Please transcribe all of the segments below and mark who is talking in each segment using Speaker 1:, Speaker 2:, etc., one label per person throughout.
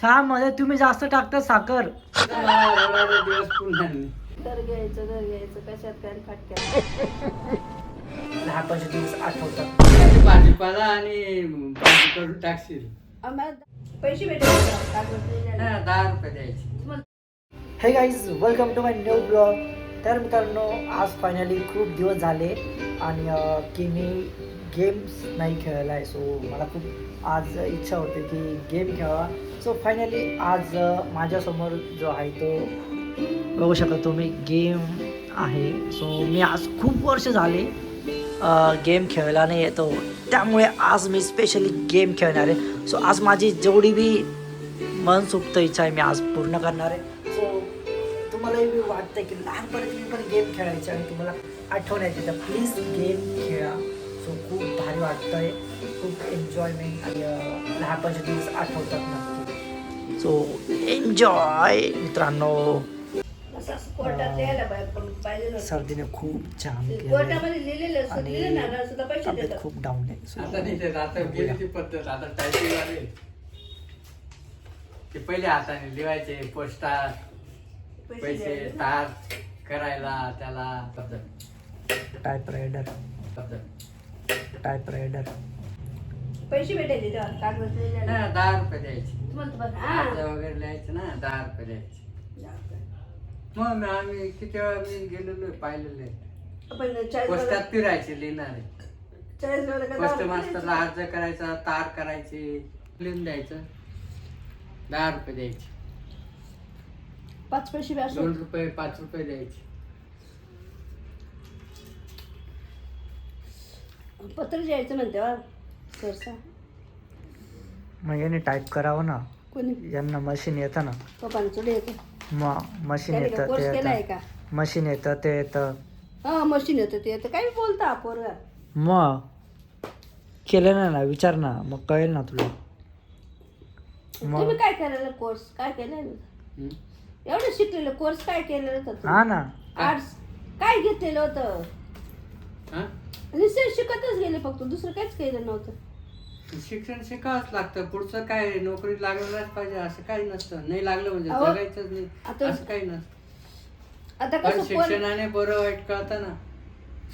Speaker 1: चहा मध्ये तुम्ही जास्त टाकता साखर.
Speaker 2: दिवस पुन्हा नाही.
Speaker 3: घर घ्यायचं कशात काय फटक्यात.
Speaker 1: लहानपणाचे दिवस आठवतात.
Speaker 2: भाजीपाला आणि भाजी करून टाकशील.
Speaker 3: आम्हाला पैसे भेटायचे
Speaker 2: 10 रुपये द्यायचे.
Speaker 1: Hey guys, welcome to my new blog. तर मित्रांनो, आज फायनली खूप दिवस झाले आणि की मी गेम्स नाही खेळला आहे. सो मला खूप आज इच्छा होती की गेम खेळावा. सो फायनली आज माझ्यासमोर जो आहे तो बघू शकता तुम्ही गेम आहे. सो मी आज खूप वर्ष झाले गेम खेळला नाही येतो, त्यामुळे आज मी स्पेशली गेम खेळणार आहे. सो आज माझी जेवढी बी मनसुक्त इच्छा आहे मी आज पूर्ण करणार आहे. सो तुम्हालाही मी वाटतं की लहानपणी तुम्ही पण गेम खेळायचे आणि तुम्हाला आठवण यायची तर प्लीज गेम खेळा. सो खूप भारी वाटतं आहे, खूप एन्जॉयमेंट आणि लहानपणाचे दिवस आठवतात नक्की. सो एन्जॉय मित्रांनो.
Speaker 3: कोर्टात लिहायला पाहिजे.
Speaker 1: सर्दीने खूप जाम
Speaker 3: कोर्टामध्ये लिहिलेलं असतं, लिहिलं ना सुद्धा पैसे
Speaker 1: तब्येत
Speaker 3: देतात.
Speaker 1: खूप डाऊन आहे. So,
Speaker 2: आता नाही देत, आता गेली ती पद्धत. आता टायपिंग आले ते पहिले हाताने लिहायचे पोस्टात पैसे
Speaker 3: द्यायचे.
Speaker 2: तार करायला त्याला पद्धत
Speaker 1: टायपरायडर
Speaker 3: पैसे भेटायचे तेव्हा कागद लिहिलेलं.
Speaker 2: 10 रुपये द्यायचे.
Speaker 3: तुम्हाला तर बघा, हा.
Speaker 2: अर्ज वगैरे लिहायचे ना, 10 रुपये द्यायचे. मग आम्ही किती वेळा मी गेलेलो पाहिलेलं आहे.
Speaker 3: आपण 40
Speaker 2: पोस्टात फिरायचे लिहिणारे.
Speaker 3: 40 वेळा का
Speaker 2: पोस्ट
Speaker 3: 10
Speaker 2: मास्तरला अर्ज करायचा, तार करायचे, लिहून द्यायचं, 10 रुपये द्यायचे.
Speaker 3: 5 पैसे बी असो.
Speaker 2: 2 रुपये 5 रुपये द्यायचे.
Speaker 3: पत्र द्यायचं म्हणते वा सरसा.
Speaker 1: मग याने टाईप करावं ना,
Speaker 3: कोणी
Speaker 1: यांना मशीन येतं ना.
Speaker 3: पप्पाने चढे येतं.
Speaker 1: मशीन
Speaker 3: त्याने
Speaker 1: येतं
Speaker 3: कोर्स
Speaker 1: ते
Speaker 3: केलाय
Speaker 1: येतं,
Speaker 3: का?
Speaker 1: मशीन येतं ते येतं.
Speaker 3: हा मशीन येतं ते येतं. काय बोलता पोरगा.
Speaker 1: मग केलं ना, विचार ना, मग कळेल ना तुला.
Speaker 3: तुम्ही काय केलेलं कोर्स काय केलेलं.
Speaker 2: हं?
Speaker 3: एवढं शिकलेलं कोर्स काय केलेलं होतं.
Speaker 1: हा ना.
Speaker 3: आर्ट्स काय घेतलेलं होतं.
Speaker 2: हा?
Speaker 3: निश्चय शिकतच गेले फक्त, दुसरं काहीच केलं नव्हतं.
Speaker 2: शिक्षण शिकावंच लागतं. पुढचं काय नोकरी लागलाच पाहिजे असं काही नसतं. नाही लागलं म्हणजे
Speaker 3: अहो,
Speaker 2: जगायचंच नाही
Speaker 3: आता-
Speaker 2: असं काही नसतं.
Speaker 3: आता
Speaker 2: पण
Speaker 3: कसं कोण
Speaker 2: शिक्षणाने बरं वाईट कळतं ना.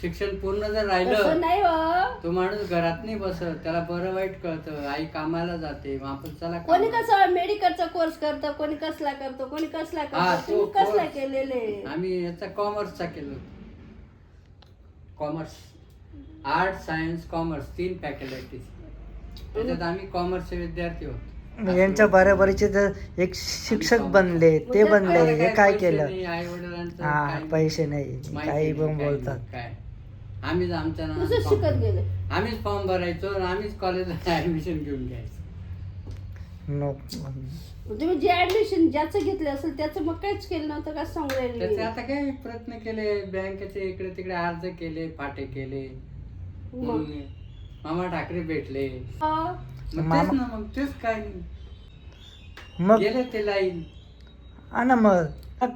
Speaker 2: शिक्षण पूर्ण जर
Speaker 3: तसं
Speaker 2: राहिलं
Speaker 3: नाही हो.
Speaker 2: तो माणूस घरात नाही बसत, त्याला बरं वाईट कळतं. आई कामाला जाते, मग आपण चला
Speaker 3: कोणी
Speaker 2: कामाला.
Speaker 3: कसं मेडिकलचा कोर्स करतं, कोणी कसला करतो, कोणी कसला
Speaker 2: हा,
Speaker 3: करतो.
Speaker 2: तो
Speaker 3: तुम्ही कसला
Speaker 2: course.
Speaker 3: केलेले.
Speaker 2: आम्ही याचा कॉमर्सचा केलो. Commerce, art, science, commerce 3 faculties. त्याच्यात आम्ही कॉमर्सचे विद्यार्थी होतो.
Speaker 1: मग यांच्या बरोबरीचे तर एक शिक्षक बनले, ते बनले, हे काय केलं.
Speaker 2: आई वडिलांचं
Speaker 1: हा,
Speaker 2: काही
Speaker 1: पैसे नाही,
Speaker 2: माहिती
Speaker 1: काही
Speaker 2: नाही,
Speaker 1: पण
Speaker 2: काही
Speaker 1: बोलतात.
Speaker 2: नाही, काय आम्हीच आमच्या
Speaker 3: तसं
Speaker 2: नावाने
Speaker 3: शिकत
Speaker 2: form-
Speaker 3: गेले.
Speaker 2: आम्हीच फॉर्म भरायचो आणि आम्हीच कॉलेजला ऍडमिशन घेऊन घ्यायचो.
Speaker 1: नो.
Speaker 3: तुम्ही जे ऍडमिशन ज्याचं घेतलं असेल त्याचं मग काहीच केलं नव्हतं का सांगू
Speaker 2: त्याचे
Speaker 3: राहिली.
Speaker 2: आता काय प्रयत्न केले, बँकेचे इकडे तिकडे अर्ज केले, फाटे केले. मग मामा ठाकरे भेटले,
Speaker 3: हा.
Speaker 2: मग तेच काय नाही.
Speaker 1: मग
Speaker 2: गेले ते लाईन.
Speaker 1: हा ना, मग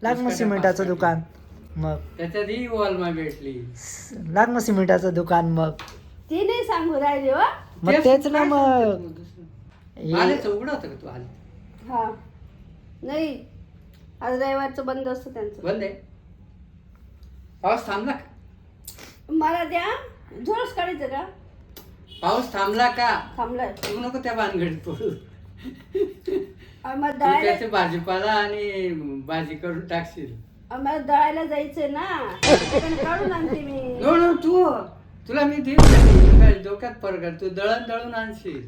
Speaker 1: लाग मग सिमेंटाचं दुकान. मग
Speaker 2: त्याच्यात ही वॉलमा भेटली.
Speaker 1: लाग मग सिमेंटाचं दुकान. मग
Speaker 3: ते नाही सांगू राहिले हो.
Speaker 1: मग तेच ना.
Speaker 2: काय
Speaker 1: मग
Speaker 2: सांगतो दुसरं?
Speaker 1: हे-
Speaker 2: आलेच उघडं होतं का तू आले?
Speaker 3: हा नाही आज रविवारचं बंद असतं त्यांचं.
Speaker 2: बंद आहे. पाऊस थांबला का?
Speaker 3: मला द्या झोळस काढायचं का.
Speaker 2: पाऊस थांबला का?
Speaker 3: थांबलाय.
Speaker 2: तू नको त्या भानगडीत पडू.
Speaker 3: आम्हाला
Speaker 2: तू
Speaker 3: दळायला
Speaker 2: त्याचे भाजीपाला आणि भाजी करून टाकशील.
Speaker 3: आम्हाला दळायला जायचंय ना, तिकडनं काढून आणते मी.
Speaker 2: नो नो, तुला मी देईन काय डोक्यात फरक. तू दळून आणशील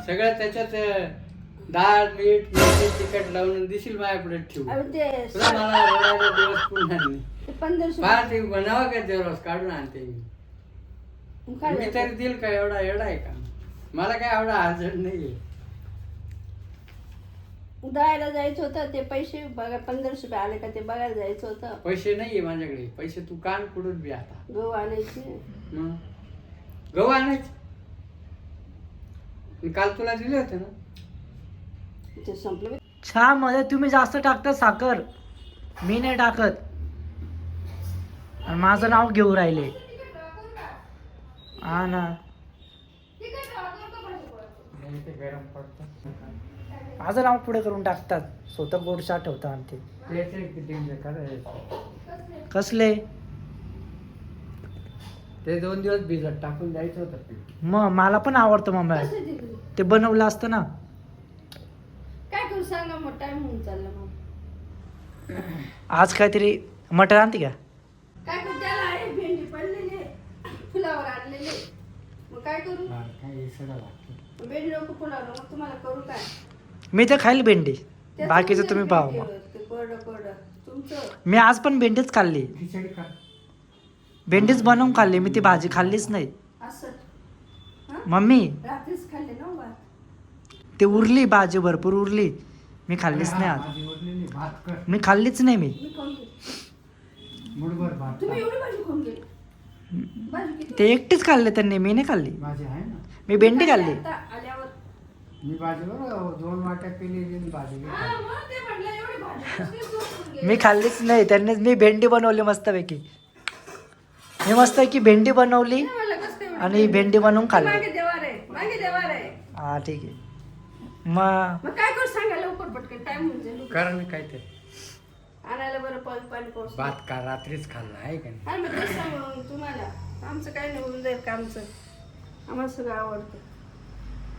Speaker 2: सगळं त्याच्यात. डाळ मीठ मिरची तिखट लावून दिशील माझ्यापुढे ठेवू.
Speaker 3: अहो, ते
Speaker 2: तुला मला रडायला दिवस पुन्हा नाही.
Speaker 3: ते 1500
Speaker 2: फार ते बनावा का जेवढं काढून आणते मी. मी
Speaker 3: काढायचं.
Speaker 2: तरी देईल का? एवढा आहे का? मला काय एवढा अर्जंट नाहीये.
Speaker 3: दळायला जायचं होतं, ते पैसे बघा 1500 रुपये आले का ते बघायला जायचं होतं.
Speaker 2: पैसे नाहीये माझ्याकडे. पैसे तू कान कुठून बी आता.
Speaker 3: गहू आणायचे.
Speaker 2: मग गहू आणायचे. मी काल तुला दिले होते ना.
Speaker 3: ते संपलं.
Speaker 1: चहा मध्ये तुम्ही जास्त टाकता साखर, मी नाही टाकत. आणि माझं नाव घेऊ राहिले. हा ना.
Speaker 2: गरम पडतं.
Speaker 1: माझं नाव पुढे करून टाकतात स्वतः गोडशा ठेवतात आणि ते
Speaker 2: त्याचे किती करायचं
Speaker 1: कसले
Speaker 2: ते 2 दिवस भिजत टाकून द्यायचं होतं पीठ.
Speaker 1: मग मला पण आवडतं मम्मी
Speaker 3: कसं दिलं?
Speaker 1: ते बनवलं असतं ना.
Speaker 3: काय करू सांगा मग टाइम होऊन चालला मग
Speaker 1: आज काहीतरी मटण आणते का?
Speaker 3: काय करू त्याला आहे भेंडी पडलेली फुलावर आणलेले मग काय करू
Speaker 2: हा, काय सगळं लागतं.
Speaker 3: भेंडी नको फुलावर मग तुम्हाला करू काय
Speaker 1: मी तर खाईल भेंडी
Speaker 3: त्याचं
Speaker 1: बाकीचं
Speaker 3: म्हणजे
Speaker 1: तुम्ही पाहा मग.
Speaker 3: भेंडीवर ते कोरडं तुमचं
Speaker 1: मी आज पण भेंडीच खाल्ली
Speaker 2: खिचडी खा.
Speaker 1: भेंडीच बनवून खाल्ली मी ती भाजी खाल्लीच नाही.
Speaker 3: असं हा
Speaker 1: मम्मी
Speaker 3: रात्रीच खाल्ले ना भात
Speaker 1: ते उरली भाजी भरपूर उरली मी खाल्लीच नाही आज.
Speaker 2: भाजी उरलेली, भात कर.
Speaker 1: मी खाल्लीच नाही मी.
Speaker 3: मी खाऊन गेले
Speaker 2: मुठभर भात
Speaker 3: तुम्ही
Speaker 2: खा.
Speaker 3: एवढी भाजी खाऊन गेले भाजी किती
Speaker 1: ते एकटीच खाल्ले त्यांनी मी नाही खाल्ली.
Speaker 2: भाजी आहे ना.
Speaker 1: मी भेंडी खाल्ली.
Speaker 3: आता आल्यावर
Speaker 2: मी भाजीवर 2 वाट्या पिलेली भाजी मी
Speaker 3: हा
Speaker 2: खाल्ली.
Speaker 3: मग ते म्हटलं एवढी भाजी कशी खाऊन गेले?
Speaker 1: मी खाल्लीच नाही त्यांनीच. मी भेंडी बनवली मस्तपैकी. मी मस्त की भेंडी बनवली
Speaker 3: नाही म्हणलं कसं काय एवढी
Speaker 1: आणि भेंडी बनवून खाल्ली.
Speaker 3: मागे देवार आहे मागे देवार आहे
Speaker 1: हा ठीक आहे. मग
Speaker 3: मग काय करू सांगा लवकर पटकन टाइम होऊन जाईल
Speaker 2: कारण काय ते
Speaker 3: आणायला बरं पाणी पाऊस
Speaker 2: भात का रात्रीच खाल्ला आहे का नाही.
Speaker 3: हा मग तेच सांगू तुम्हाला आमचं काय नाही होऊन जाईल कामचं आम्हाला सगळं आवडतं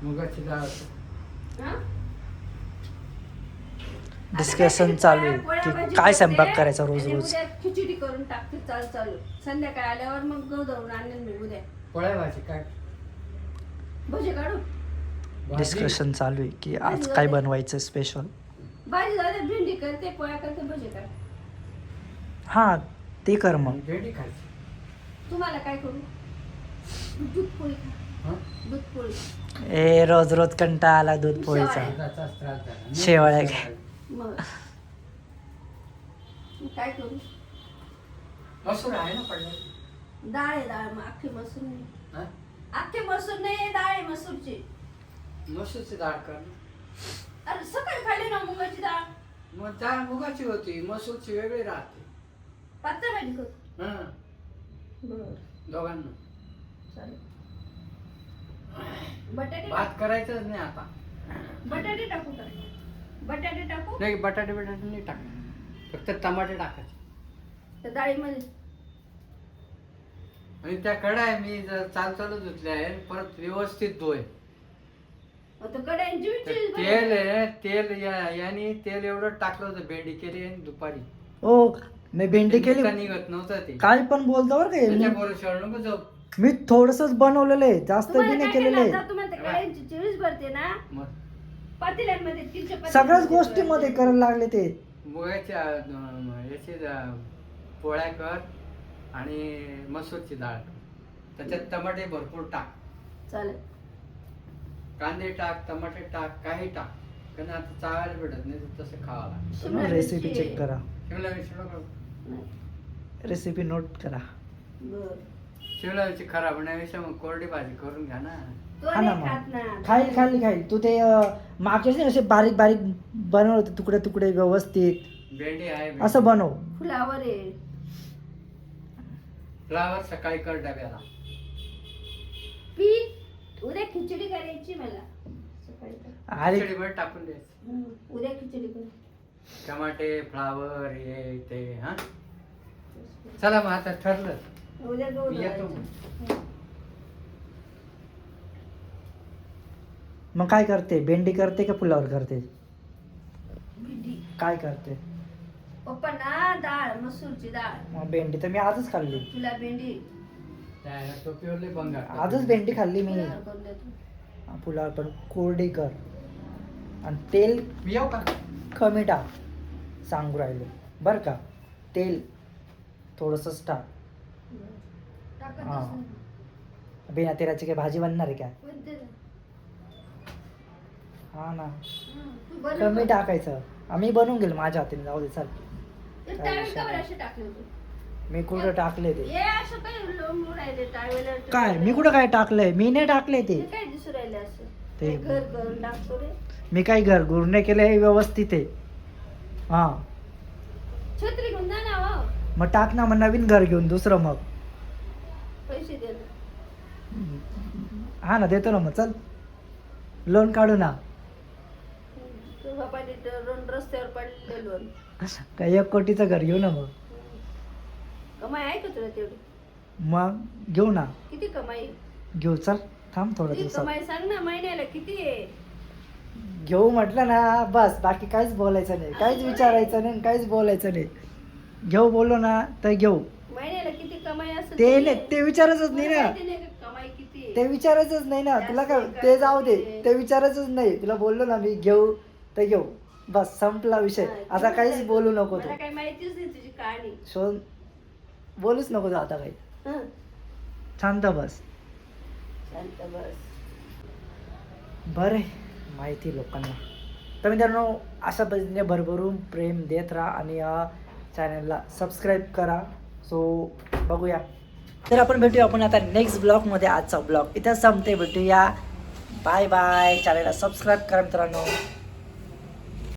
Speaker 2: मुगाची डाळ
Speaker 3: हा?
Speaker 1: डिस्कशन चालू आहे की काय स्वयंपाक करायचा रोज
Speaker 3: आणि
Speaker 1: रोज.
Speaker 3: उद्या खिचडी करून टाकते चालू संध्याकाळी आल्यावर मग गहू दळून आणेल मी उद्या
Speaker 2: पोळ्या भाजी काय
Speaker 3: भजे काढू
Speaker 2: भाजी?
Speaker 1: डिस्कशन चालू आहे की आज काय बनवायचं स्पेशल.
Speaker 3: भाजी झाली भेंडी करते पोळ्या करते भजे काढ
Speaker 1: हा ते कर मग.
Speaker 2: भेंडी खायची.
Speaker 3: तुम्हाला काय करू दूध पोळी खा
Speaker 2: हं?
Speaker 3: दूध पोळी
Speaker 1: ए रोज रोज कंटाळा आला दूध पोळीचा.
Speaker 2: दुधाचाच त्रास झाला.
Speaker 1: शेवाळ्या घे.
Speaker 3: मग काय करू
Speaker 2: मसूर आहे ना पडलं.
Speaker 3: डाळ आहे डाळ मग अख्खी मसूर नाही
Speaker 2: हं?
Speaker 3: अख्खी मसूर नाही डाळ आहे मसूरची
Speaker 2: मसूरची डाळ कर.
Speaker 3: अरे सकाळी खाल्ली ना मुगाची डाळ
Speaker 2: मग डाळ मुगाची होती मसूरची वेगळी राहते.
Speaker 3: पातळ भाजी करू
Speaker 2: हं,
Speaker 3: बरं
Speaker 2: दोघांना
Speaker 3: चालेल बटाटे
Speaker 2: भात करायचंच नाही आता.
Speaker 3: बटाटे टाकू का बटाटे टाकू
Speaker 2: नाही बटाटे नाही टाक. फक्त टमाटे टाकायचे.
Speaker 3: त्या डाळीमध्ये
Speaker 2: आणि त्या कढाया मी चालू धुतल्या आहे परत व्यवस्थित धुय.
Speaker 3: आता कढयांची
Speaker 2: तेल आहे तेल याने तेल एवढं टाकलं होतं भेंडी केली आणि दुपारी
Speaker 1: ओ मी भेंडी केली.
Speaker 2: का निघत नव्हतं ते.
Speaker 1: काय पण बोलतो बरं
Speaker 2: त्याच्या
Speaker 1: काय
Speaker 2: बरोबर नको जाऊ.
Speaker 1: मी थोडसच बनवलेलं आहे जास्त बी
Speaker 3: तुम्हाला
Speaker 1: नाही
Speaker 3: काय
Speaker 1: केलेलं
Speaker 3: केलं
Speaker 1: आहे.
Speaker 3: आता तुम्हाला त्या कढयांची चिळीच भरते ना
Speaker 2: मग
Speaker 3: पातेल्यांमध्ये तीनच्या
Speaker 1: सगळ्याच
Speaker 3: पातेल्यांमध्ये
Speaker 1: गोष्टीमध्ये
Speaker 3: भरते.
Speaker 1: करायला लागले ते.
Speaker 2: मुगाच्या याची पोळ्या कर आणि मसूरची डाळ कर. त्याच्यात टमाटे भरपूर टाक.
Speaker 3: चालेल
Speaker 2: कांदे टाक टमाटे टाक काही टाक. कारण आता चावायला भेटत नाही तर तसं खावं लागतं.
Speaker 3: शिमला
Speaker 1: रेसिपी
Speaker 3: मिरची.
Speaker 1: चेक करा.
Speaker 2: शिमला मिरची नको.
Speaker 3: नाही.
Speaker 1: रेसिपी नोट करा.
Speaker 3: बरं.
Speaker 2: शिमला मिरची खराब होण्यापेक्षा मग कोरडी भाजी करून घ्या ना.
Speaker 3: तो
Speaker 1: हा ना
Speaker 3: नाही खात
Speaker 1: मग
Speaker 3: ना.
Speaker 1: खाईल खाईल खाईल. तू ते मागच्या वर्षी असे बारीक बारीक बनवलं होते तुकडे तुकडे व्यवस्थित
Speaker 2: भेंडी आहे
Speaker 1: असं बनव.
Speaker 3: फुलावर आहे
Speaker 2: फ्लावर सकाळी कर डब्याला.
Speaker 3: पीठ उद्या खिचडी करायची मला सकाळी कर.
Speaker 1: अरे
Speaker 2: खिचडीवर टाकून द्यायचं.
Speaker 3: उद्या खिचडी कर
Speaker 2: टमाटे फ्लावर हे ते हा. चला मग आता ठरलं.
Speaker 3: उद्या गहू
Speaker 2: मी येतो
Speaker 3: दळायचे.
Speaker 1: मग काय करते भेंडी करते का फुलावर करते
Speaker 3: भेंडी
Speaker 1: काय करते.
Speaker 3: पप्पा ना डाळ मसूरची डाळ
Speaker 1: मग भेंडी तर मी आजच खाल्ली.
Speaker 3: तुला भेंडी
Speaker 2: त्याला टोपीवरले बंगार.
Speaker 1: आजच भेंडी खाल्ली मी.
Speaker 3: फुलावर करून देतो.
Speaker 1: फुलावर पण कोरडी कर आणि तेल
Speaker 2: मी येऊ का?
Speaker 1: कमी टाक सांगू राहिलो बरं का. तेल थोडंसंच टाक.
Speaker 3: टाकतच
Speaker 1: हा.
Speaker 3: नाही.
Speaker 1: बिना तेलाची काही भाजी बनणार आहे काय.
Speaker 3: कोणते ना?
Speaker 1: हा ना
Speaker 3: तू बनव
Speaker 1: कमी
Speaker 3: का?
Speaker 1: टाकायचं. आम्ही बनवून गेलो माझ्या हातीने जाऊ दे चल.
Speaker 3: ते
Speaker 1: काय
Speaker 3: टावेल
Speaker 1: विषय
Speaker 3: का बरं
Speaker 1: नाही.
Speaker 3: असे टाकले होते?
Speaker 1: मी कुठं टाकले ते.
Speaker 3: हे असं काही लोंब राहिले टावेल
Speaker 1: काय मी कुठं काय टाकलंय मी नाही टाकले ते.
Speaker 3: हे काय दिसू राहिले असं
Speaker 1: ते-
Speaker 3: घर करून टाकतो रे
Speaker 1: मी काही घर गुरणे केले हे व्यवस्थित आहे. हा
Speaker 3: छत्री घेऊन जा ना हो.
Speaker 1: मग टाक ना मग नवीन घर घेऊन दुसरं मग.
Speaker 3: पैसे दे ना.
Speaker 1: हा ना देतो ना मग चल लोन काढू ना.
Speaker 3: तू बापाने रस्त्यावर पडलेलो.
Speaker 1: काय 1 कोटीचं घर घेऊ ना मग.
Speaker 3: कमाई आहे का तुला तेवढी?
Speaker 1: मग घेऊ ना,
Speaker 3: किती कमाई?
Speaker 1: घेऊ. चल थांब थोड्या
Speaker 3: किती
Speaker 1: दिवसात
Speaker 3: कमाई सांग ना, महिन्याला किती आहे?
Speaker 1: घेऊ म्हटलं ना, बस बाकी काहीच बोलायचं नाही, काहीच विचारायचं नाही, काहीच बोलायचं नाही. घेऊ बोललो ना तर घेऊ.
Speaker 3: महिन्याला किती कमाई असेल
Speaker 1: ते
Speaker 3: तुझी?
Speaker 1: नाही, ते विचारायचंच नाही
Speaker 3: मला
Speaker 1: ना,
Speaker 3: माहिती नाही का कमाई किती आहे?
Speaker 1: ते विचारायचंच नाही ना तुला. काय ते जाऊ दे, ते विचारायचंच नाही तुला. बोललो ना मी घेऊ तर घेऊ, बस संपला विषय.
Speaker 3: हा,
Speaker 1: आता
Speaker 3: घेऊन
Speaker 1: काहीच
Speaker 3: जाय.
Speaker 1: बोलू नको तू.
Speaker 3: मला काही माहितीच नाही तुझी कहाणी.
Speaker 1: शोध बोलूच नको तू आता काही.
Speaker 3: हं.
Speaker 1: शांत बस.
Speaker 3: शांत बस.
Speaker 1: बरं आहे, माहिती लोकांना. तर मित्रांनो, अशा पद्धतीने भरभरून प्रेम देत राहा आणि या चॅनलला सबस्क्राईब करा. सो बघूया. तर आपण भेटूया आपण आता नेक्स्ट ब्लॉगमध्ये. आजचा ब्लॉग इथं संपते. भेटूया. Bye bye. चॅनलला सबस्क्राईब करा मित्रांनो.